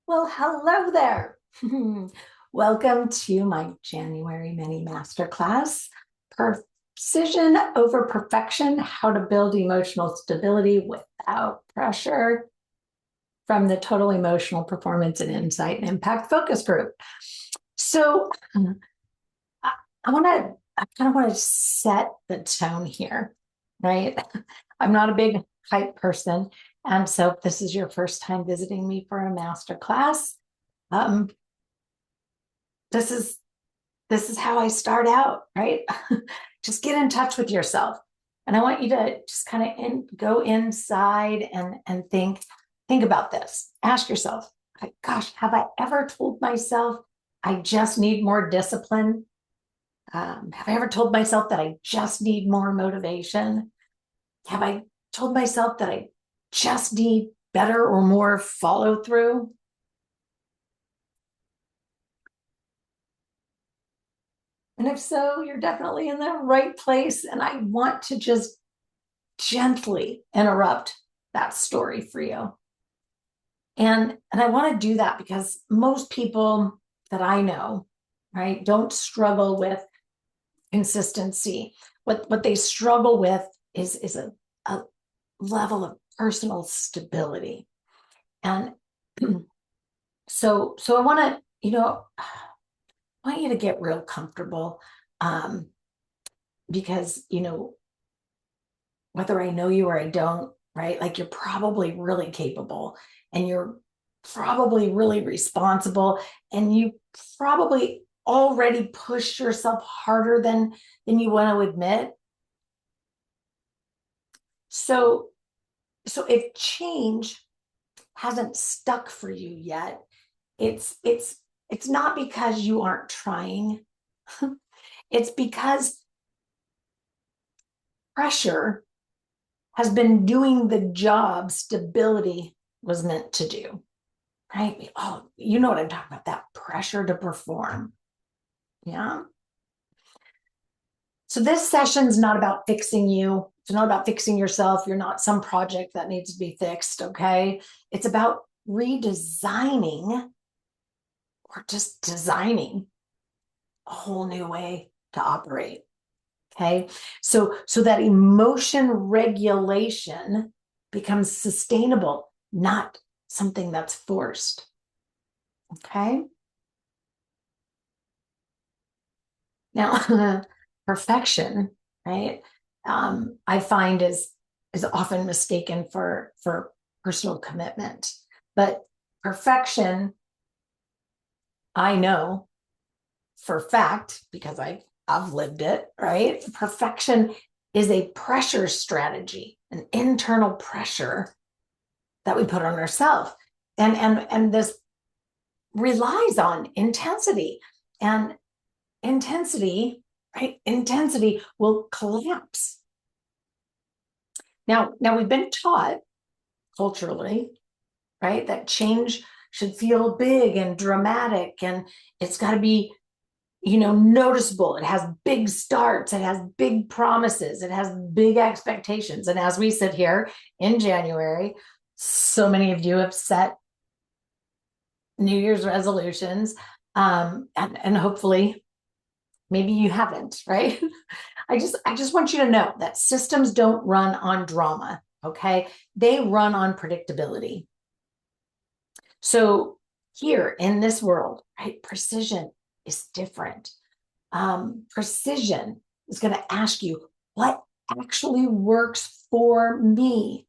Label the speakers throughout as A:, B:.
A: Well, hello there. Welcome to my January mini masterclass, Precision over Perfection, How to Build Emotional Stability Without Pressure from the Total Emotional Performance and Insight and Impact Focus Group. So I kind of want to set the tone here, right? I'm not a big hype person. And so if this is your first time visiting me for a masterclass, um, this is how I start out, right? Just get in touch with yourself. And I want you to just kind of go inside and think about this. Ask yourself, gosh, have I ever told myself I just need more discipline? Have I ever told myself that I just need more motivation? Have I told myself that I just need better or more follow through? And if so, you're definitely in the right place. And I want to just gently interrupt that story for you. And I want to do that because most people that I know, right, don't struggle with consistency. What they struggle with is a level of personal stability. And so I want to, I want you to get real comfortable, because, whether I know you or I don't, right? Like you're probably really capable and you're probably really responsible and you probably already pushed yourself harder than you want to admit. So if change hasn't stuck for you yet, it's not because you aren't trying. It's because pressure has been doing the job stability was meant to do, right? Oh, you know what I'm talking about, that pressure to perform. Yeah. So this session's not about fixing you. It's not about fixing yourself. You're not some project that needs to be fixed, okay? It's about redesigning or just designing a whole new way to operate. Okay. So that emotion regulation becomes sustainable, not something that's forced. Okay. Now, perfection, right? I find is often mistaken for personal commitment, but perfection, I know for fact because I've lived it, right? Perfection is a pressure strategy, an internal pressure that we put on ourselves. And this relies on intensity. And intensity, right? Intensity will collapse. Now we've been taught culturally, right, that change should feel big and dramatic and it's got to be noticeable. It has big starts, it has big promises, it has big expectations. And as we sit here in January, so many of you have set New Year's resolutions, and hopefully maybe you haven't, right? I just want you to know that systems don't run on drama, okay? They run on predictability. So here in this world, right, precision is different. Precision is going to ask you what actually works for me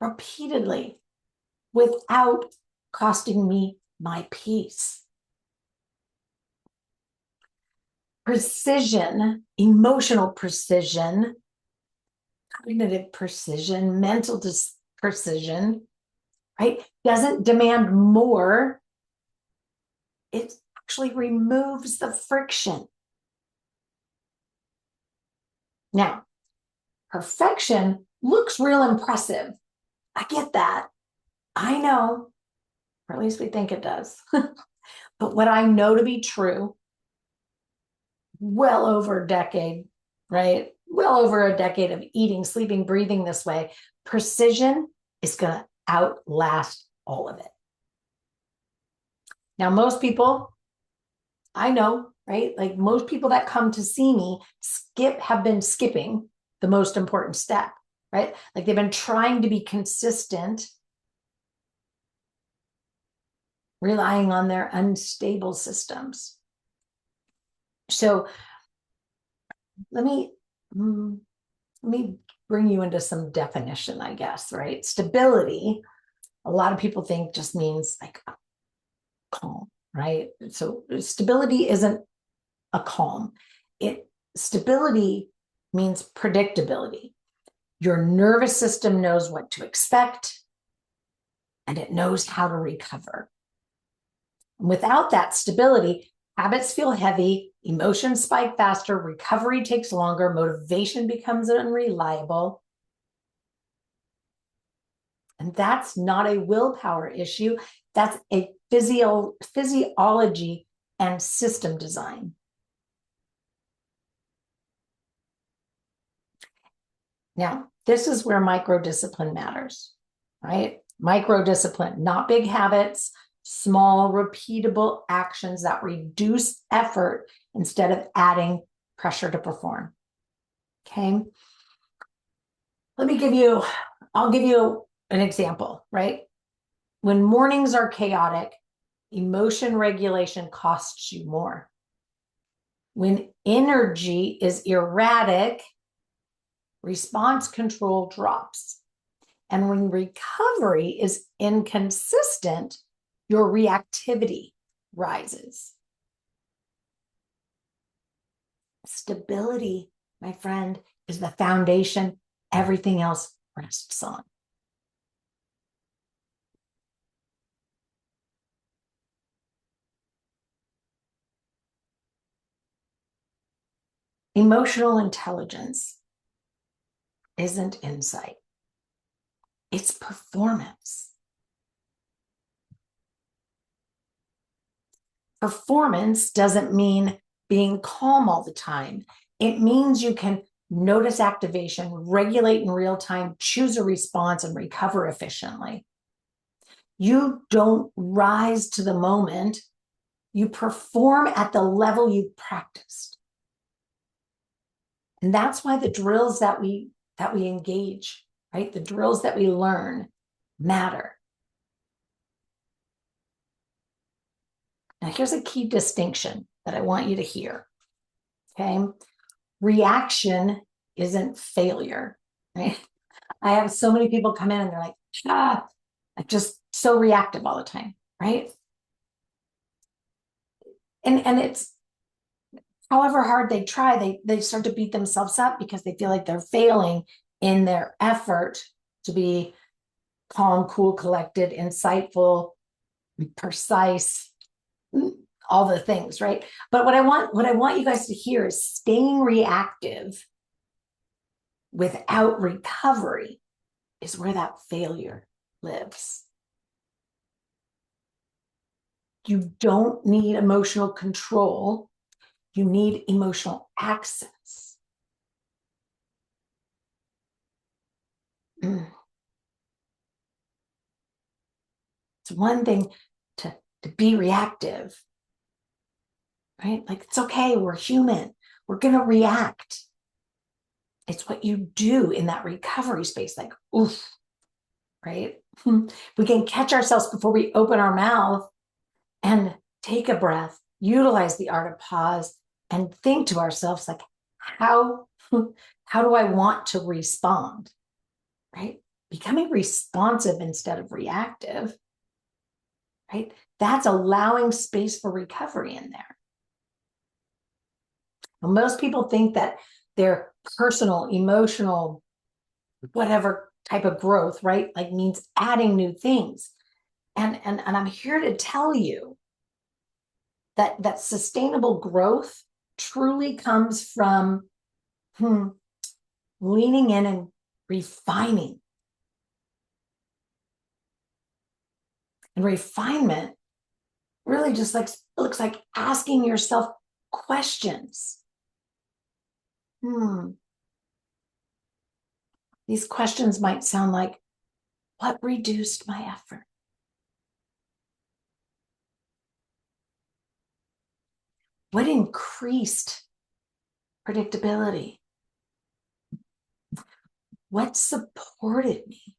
A: repeatedly without costing me my peace. Precision, emotional precision, cognitive precision, mental precision, right, doesn't demand more. It actually removes the friction. Now, perfection looks real impressive. I get that. I know, or at least we think it does. But what I know to be true, well over a decade, right? Well over a decade of eating, sleeping, breathing this way, precision is going to outlast all of it. Now, most people, I know, right? Like most people that come to see me have been skipping the most important step, right? Like they've been trying to be consistent, relying on their unstable systems. So let me bring you into some definition, I guess, right? Stability, a lot of people think just means like calm, right? So stability isn't a calm. Stability means predictability. Your nervous system knows what to expect and it knows how to recover. Without that stability, habits feel heavy, emotions spike faster, recovery takes longer, motivation becomes unreliable. And that's not a willpower issue. That's a physiology and system design. Now, this is where micro-discipline matters, right? Micro-discipline, not big habits, small, repeatable actions that reduce effort instead of adding pressure to perform. Okay. I'll give you an example, right? When mornings are chaotic, emotion regulation costs you more. When energy is erratic, response control drops. And when recovery is inconsistent, your reactivity rises. Stability, my friend, is the foundation everything else rests on. Emotional intelligence isn't insight, it's performance. Performance doesn't mean being calm all the time. It means you can notice activation, regulate in real time, choose a response, and recover efficiently. You don't rise to the moment. You perform at the level you've practiced. And that's why the drills that we engage, right? The drills that we learn matter. Now, here's a key distinction that I want you to hear. Okay. Reaction isn't failure, right? I have so many people come in and they're like, I'm just so reactive all the time, right? And it's however hard they try, they start to beat themselves up because they feel like they're failing in their effort to be calm, cool, collected, insightful, precise, all the things, right? But what I want you guys to hear is staying reactive without recovery is where that failure lives. You don't need emotional control. You need emotional access. It's one thing to be reactive, right? Like, it's okay. We're human. We're going to react. It's what you do in that recovery space. Like, oof, right? We can catch ourselves before we open our mouth and take a breath, utilize the art of pause, and think to ourselves, like, how do I want to respond, right? Becoming responsive instead of reactive, right? That's allowing space for recovery in there. Now, most people think that their personal, emotional, whatever type of growth, right? Like means adding new things. And I'm here to tell you that sustainable growth truly comes from leaning in and refining. And refinement really just looks like asking yourself questions. These questions might sound like, what reduced my effort? What increased predictability? What supported me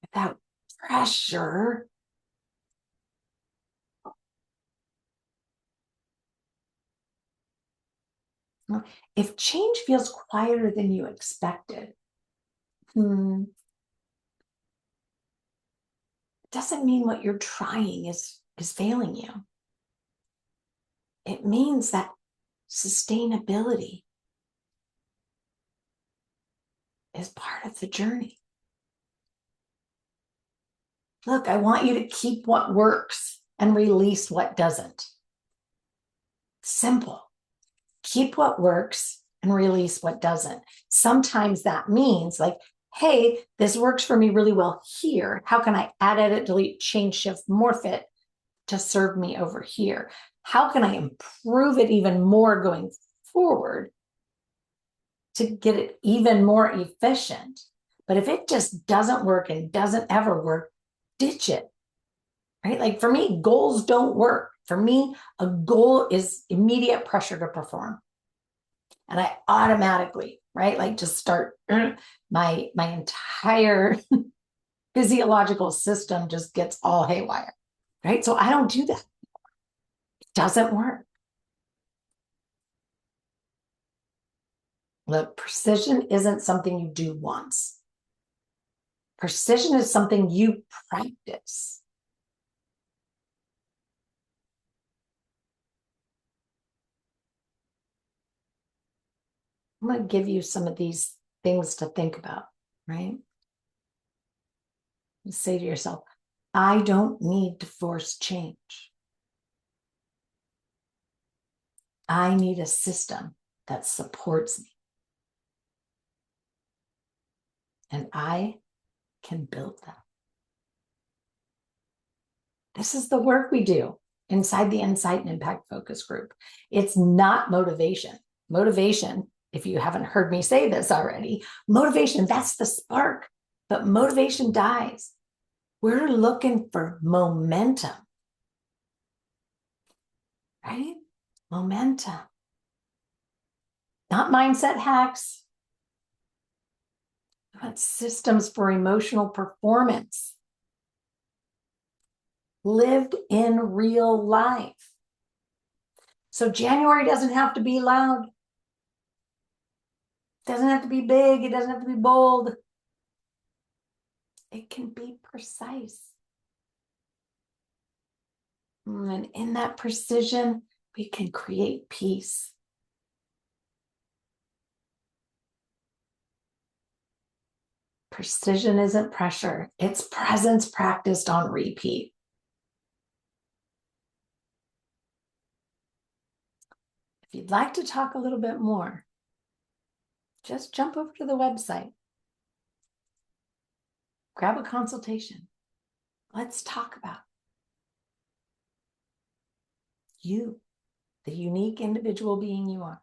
A: without pressure? If change feels quieter than you expected, it doesn't mean what you're trying is failing you. It means that sustainability is part of the journey. Look, I want you to keep what works and release what doesn't. Simple. Keep what works and release what doesn't. Sometimes that means like, hey, this works for me really well here. How can I add, edit, delete, change, shift, morph it to serve me over here? How can I improve it even more going forward to get it even more efficient? But if it just doesn't work and doesn't ever work, ditch it, right? Like for me, goals don't work. For me, a goal is immediate pressure to perform. And I automatically, right, like just start my entire physiological system just gets all haywire, right? So I don't do that. It doesn't work. Look, precision isn't something you do once. Precision is something you practice. I'm going to give you some of these things to think about, right? You say to yourself, I don't need to force change. I need a system that supports me. And I can build that. This is the work we do inside the Insight and Impact Focus Group. It's not motivation. Motivation, if you haven't heard me say this already, motivation, that's the spark, but motivation dies. We're looking for momentum, right? Momentum. Not mindset hacks, but systems for emotional performance. Lived in real life. So January doesn't have to be loud. It doesn't have to be big. It doesn't have to be bold. It can be precise. And in that precision, we can create peace. Precision isn't pressure. It's presence practiced on repeat. If you'd like to talk a little bit more, just jump over to the website. Grab a consultation. Let's talk about you, the unique individual being you are.